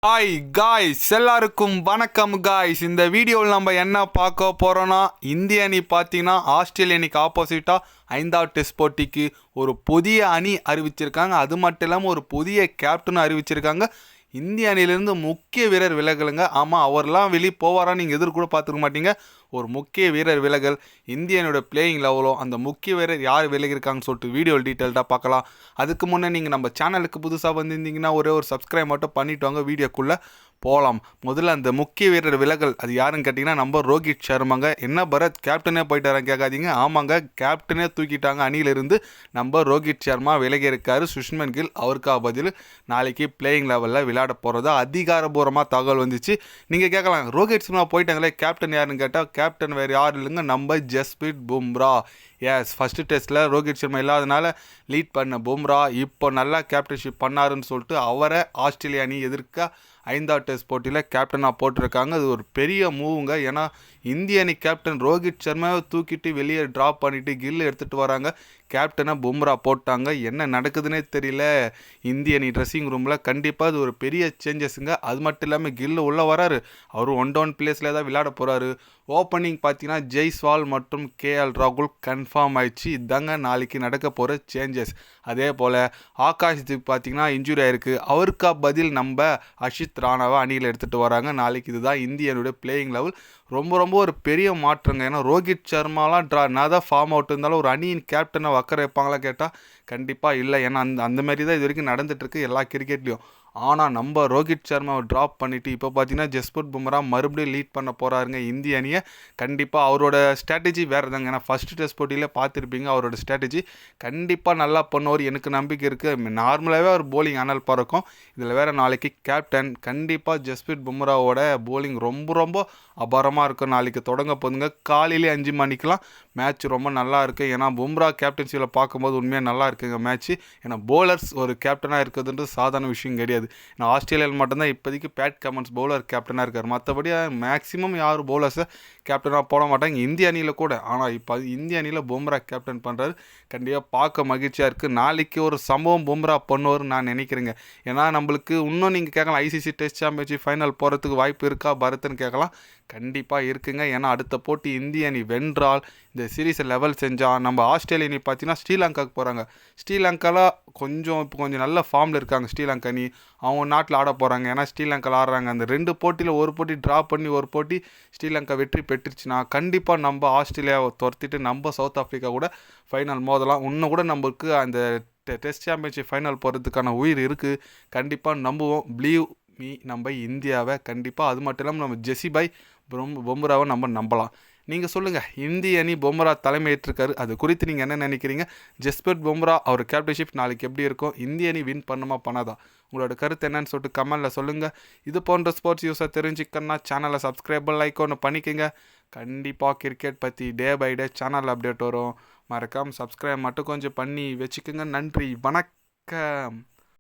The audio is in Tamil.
ஹாய் காய்ஸ், எல்லாருக்கும் வணக்கம் காய்ஸ். இந்த வீடியோவில் நம்ம என்ன பார்க்க போகிறோன்னா, இந்திய அணி பார்த்தீங்கன்னா ஆஸ்திரேலிய அணிக்கு ஆப்போசிட்டாக 5வது டெஸ்ட் போட்டிக்கு ஒரு புதிய அணி அறிவிச்சிருக்காங்க. அது மட்டும் இல்லாமல் ஒரு புதிய கேப்டனும் அறிவிச்சிருக்காங்க. இந்திய அணியிலேருந்து முக்கிய வீரர் விலகலுங்க. ஆமாம், அவர்லாம் வெளியே போவாரான்னு நீங்கள் எதிர்கூட பார்த்துக்க மாட்டீங்க. ஒரு முக்கிய வீரர் விலகல், இந்திய அணியோட பிளேயிங் லெவலோ அந்த முக்கிய வீரர் யார் விலகிருக்காங்கன்னு சொல்லிட்டு வீடியோ டீட்டெயில்டாக பார்க்கலாம். அதுக்கு முன்னே நீங்கள் நம்ம சேனலுக்கு புதுசாக வந்திருந்தீங்கன்னா ஒரே ஒரு சப்ஸ்கிரைப் மட்டும் பண்ணிட்டு வாங்க. வீடியோக்குள்ளே போகலாம். முதல்ல அந்த முக்கிய வீரர் விலகல் அது யாருன்னு கேட்டிங்கன்னா நம்ம ரோஹித் சர்மாங்க. என்ன பரத் கேப்டனே போயிட்டாரான்னு கேட்காதீங்க. ஆமாங்க, கேப்டனே தூக்கிட்டாங்க அணியிலிருந்து. நம்ம ரோஹித் சர்மா விலகி இருக்காரு. சுஷ்மன் கில் அவருக்காக பதில் நாளைக்கு பிளேயிங் லெவலில் விளையாட போகிறதா அதிகாரபூர்வமாக தகவல் வந்துச்சு. நீங்கள் கேட்கலாம், ரோஹித் சர்மா போயிட்டாங்களே கேப்டன் யாருன்னு கேட்டால் கேப்டன் வேறு யாரும் இல்லைங்க, நம்ம ஜஸ்பிரீத் பும்ரா. எஸ், ஃபஸ்ட்டு டெஸ்ட்டில் ரோஹித் சர்மா இல்லாதனால லீட் பண்ண பும்ரா இப்போ நல்லா கேப்டன்ஷிப் பண்ணாருன்னு சொல்லிட்டு அவரை ஆஸ்திரேலியா அணி எதிர்க்க 5வது டெஸ்ட் போட்டியில் கேப்டனாக போட்டிருக்காங்க. அது ஒரு பெரிய மூவுங்க. ஏன்னா இந்திய அணி கேப்டன் ரோஹித் சர்மாவை தூக்கிட்டு வெளியே ட்ராப் பண்ணிவிட்டு கில் எடுத்துகிட்டு வராங்க. கேப்டனை பும்ரா போட்டாங்க. என்ன நடக்குதுன்னே தெரியல இந்திய அணி ட்ரெஸ்ஸிங் ரூமில். கண்டிப்பாக அது ஒரு பெரிய சேஞ்சஸுங்க. அது மட்டும் இல்லாமல் கில்லு உள்ளே வராரு. அவர் 1-down பிளேஸில் தான் விளையாட போகிறாரு. ஓப்பனிங் பார்த்தீங்கன்னா ஜெய்ஸ்வால் மற்றும் கேஎல் ராகுல் கன்ஃபார்ம் ஆயிடுச்சு. இதாங்க நாளைக்கு நடக்க போகிற சேஞ்சஸ். அதே போல் ஆகாஷ்தீப் பார்த்தீங்கன்னா இன்ஜுரி ஆயிருக்கு. அவருக்கா பதில் நம்ம அஷித் ராணாவை அணியில் எடுத்துகிட்டு வராங்க. நாளைக்கு இதுதான் இந்தியனுடைய பிளேயிங் லெவல். ரொம்ப ஒரு பெரிய மாற்றங்க. ஏன்னா ரோஹித் சர்மாலாம் நான் தான் ஃபார்ம் அவுட் இருந்தாலும் ஒரு அணியின் கேப்டனை வக்கர வைப்பாங்களா கேட்டால் கண்டிப்பாக இல்லை. ஏன்னா அந்த மாதிரி தான் இது வரைக்கும் நடந்துகிட்ருக்கு எல்லா கிரிக்கெட்லேயும். ஆனால் நம்ம ரோஹித் சர்மாவை ட்ராப் பண்ணிவிட்டு இப்போ பார்த்தீங்கன்னா ஜஸ்பிரீத் பும்ரா மறுபடியும் லீட் பண்ண போகிறாருங்க இந்திய அணியை. கண்டிப்பாக அவரோட ஸ்ட்ராட்டஜி வேறு தாங்க. ஏன்னா ஃபஸ்ட்டு டெஸ்ட் போட்டியில் பார்த்துருப்பீங்க அவரோட ஸ்ட்ராட்டஜி. கண்டிப்பாக நல்லா பண்ணுவார், எனக்கு நம்பிக்கை இருக்குது. நார்மலாகவே அவர் போலிங் அனல் பறக்கும். இதில் வேறு நாளைக்கு கேப்டன். கண்டிப்பாக ஜஸ்பிரீத் பும்ராவோட போலிங் ரொம்ப அபாரமாக இருக்கும். நாளைக்கு தொடங்க போதுங்க. காலையிலே 5 மணிக்கெலாம் மேட்ச் ரொம்ப நல்லா இருக்குது. ஏன்னா பும்ரா கேப்டன்சியில் பார்க்கும்போது உண்மையாக நல்லா இருக்குங்க மேட்ச்சு. ஏன்னா போலர்ஸ் ஒரு கேப்டனாக இருக்கிறதுன்றது சாதாரண விஷயம் கிடையாது. நான் ஆஸ்திரேலியாவில் மட்டும்தான் இப்போதைக்கு பேட் கமன்ஸ் பவுலர் கேப்டனாக இருக்கார். மற்றபடி மேக்ஸிமம் யாரும் பவுலர்ஸை கேப்டனாக போட மாட்டாங்க இந்திய அணியில் கூட. ஆனால் இப்போ இந்திய அணியில் பும்ரா கேப்டன் பண்ணுறாரு. கண்டிப்பாக பார்க்க மகிழ்ச்சியாக இருக்குது. நாளைக்கு ஒரு சம்பவம் பும்ரா பண்ணுவார்னு நான் நினைக்கிறேங்க. ஏன்னா நம்மளுக்கு இன்னும் நீங்கள் கேட்கலாம், ஐசிசி டெஸ்ட் சாம்பியன்ஷிப் ஃபைனல் போகிறதுக்கு வாய்ப்பு இருக்கா பரத்ன்னு கேட்கலாம். கண்டிப்பாக இருக்குங்க. ஏன்னா அடுத்த போட்டி இந்திய அணி வென்றால் இந்த சீரீஸை லெவல் செஞ்சால் நம்ம ஆஸ்திரேலிய அணி பார்த்தீங்கன்னா ஸ்ரீலங்காவுக்கு போகிறாங்க. ஸ்ரீலங்காவில் கொஞ்சம் நல்ல ஃபார்மில் இருக்காங்க ஸ்ரீலங்கா அணி. அவங்க நாட்டில் ஆட போகிறாங்க. ஏன்னா ஸ்ரீலங்காவில் ஆடுறாங்க. அந்த 2 போட்டியில் ஒரு போட்டி ட்ரா பண்ணி ஒரு போட்டி ஸ்ரீலங்கா வெற்றி பெற்றுச்சுன்னா கண்டிப்பாக நம்ம ஆஸ்திரேலியாவை துரத்திட்டு நம்ம சவுத் ஆஃப்ரிக்கா கூட ஃபைனல் மோதலாம். இன்னும் கூட நம்மளுக்கு அந்த டெஸ்ட் சாம்பியன்ஷிப் ஃபைனல் போகிறதுக்கான உயிர் இருக்குது. கண்டிப்பாக நம்புவோம். பிலீவ் மீ, நம்ம இந்தியாவை கண்டிப்பாக. அது மட்டும் இல்லாமல் நம்ம ஜெசிபாய் பும்ராவை நம்ம நம்பலாம். நீங்கள் சொல்லுங்கள், இந்திய அணி பும்ரா தலைமையேற்றிருக்காரு, அது குறித்து நீங்கள் என்ன நினைக்கிறீங்க? ஜஸ்பிரீத் பும்ரா அவர் கேப்டன்ஷிப் நாளைக்கு எப்படி இருக்கும்? இந்திய அணி வின் பண்ணுமா பண்ணாதா? உங்களோட கருத்து என்னன்னு சொல்லிட்டு கமெண்டில் சொல்லுங்கள். இது போன்ற ஸ்போர்ட்ஸ் நியூஸை தெரிஞ்சுக்கன்னா சேனலை சப்ஸ்கிரைப் லைக் ஒன்று பண்ணிக்கோங்க. கண்டிப்பாக கிரிக்கெட் பற்றி day by day channel update வரும். மறக்காமல் சப்ஸ்கிரைப் மட்டும் கொஞ்சம் பண்ணி வச்சுக்கோங்க. நன்றி, வணக்கம்.